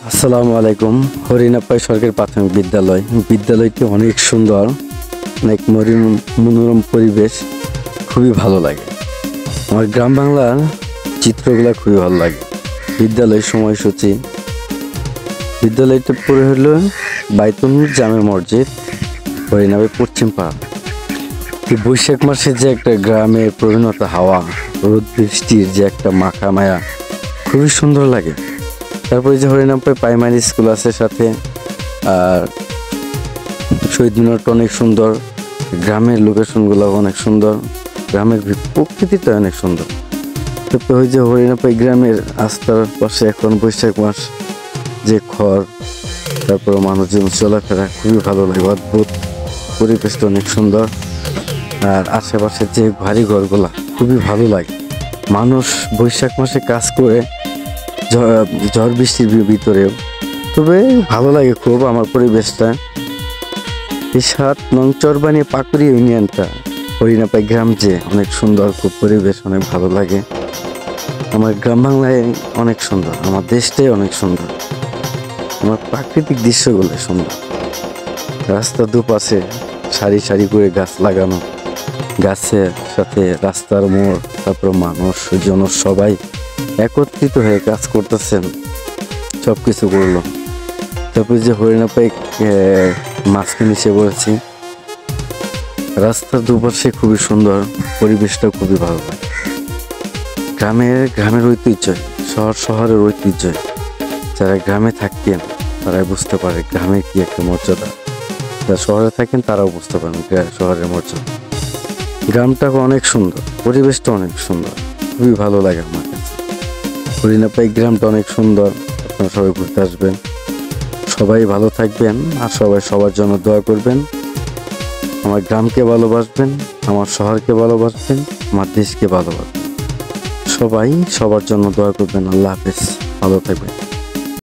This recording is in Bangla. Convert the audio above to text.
আসসালামু আলাইকুম। হরিণাপাই সরকারি প্রাথমিক বিদ্যালয়। বিদ্যালয়টি অনেক সুন্দর, অনেক মনোরম পরিবেশ, খুবই ভালো লাগে। আমার গ্রাম বাংলার চিত্রগুলো খুবই ভালো লাগে। বিদ্যালয় সময়সূচি, বিদ্যালয়টা পড়ে হলো বাইতুল জামে মসজিদ, হরিণাপাই পশ্চিম পাড়া। বৈশাখ মাসের যে একটা গ্রামের প্রবণতা হাওয়া, রোদ বৃষ্টির যে একটা মাখা মায়া, খুবই সুন্দর লাগে। তারপরে যে হরিণাপাই প্রাইমারি স্কুল আছে সাথে, আর শহীদ মিনারটা অনেক সুন্দর, গ্রামের লোকেশনগুলো অনেক সুন্দর, গ্রামের প্রকৃতিটা অনেক সুন্দর। তারপরে ওই যে হরিণাপাই গ্রামের রাস্তার পাশে এখন বৈশাখ মাস যে খড়, তারপরে মানুষজন চলাফেরা খুবই ভালো লাগে, অদ্ভুত পরিবেশটা অনেক সুন্দর। আর আশেপাশের যে ভারী ঘরগুলা খুবই ভালো লাগে। মানুষ বৈশাখ মাসে কাজ করে ঝড় বৃষ্টির ভিতরেও, তবে ভালো লাগে খুব আমার পরিবেশটা। এই ৭ নং চরবানি পাকুড়ি ইউনিয়নটা, হরিণাপাই গ্রাম যে অনেক সুন্দর, খুব পরিবেশ অনেক ভালো লাগে। আমার গ্রাম বাংলায় অনেক সুন্দর, আমার দেশটাই অনেক সুন্দর, আমার প্রাকৃতিক দৃশ্যগুলো সুন্দর। রাস্তার দুপাশে সারি সারি করে গাছ লাগানো, গাছের সাথে রাস্তার মোড়, তারপর মানুষজন সবাই একত্রিত হয়ে কাজ করতেছেন, সব কিছু করলো। তারপরে যে হরিণাপাই মাঝখানে এসে বলেছি, রাস্তার দুপাশে খুবই সুন্দর, পরিবেশটা খুবই ভালো লাগে। গ্রামের ঐতিহ্য, শহরের ঐতিহ্য, যারা গ্রামে থাকেন তারাই বুঝতে পারে গ্রামের কি একটা মর্যাদা, যারা শহরে থাকেন তারাও বুঝতে পারেন শহরের মর্যাদা। গ্রামটা অনেক সুন্দর, পরিবেশটা অনেক সুন্দর, খুবই ভালো লাগে আমার কাছে। হরিণাপাই গ্রামটা অনেক সুন্দর, আপনারা সবাই ঘুরতে আসবেন। সবাই ভালো থাকবেন আর সবাই সবার জন্য দোয়া করবেন। আমার গ্রামকে ভালোবাসবেন, আমার শহরকে ভালোবাসবেন, আমার দেশকে ভালোবাসবেন। সবাই সবার জন্য দোয়া করবেন। আল্লাহ হাফেজ, ভালো থাকবেন।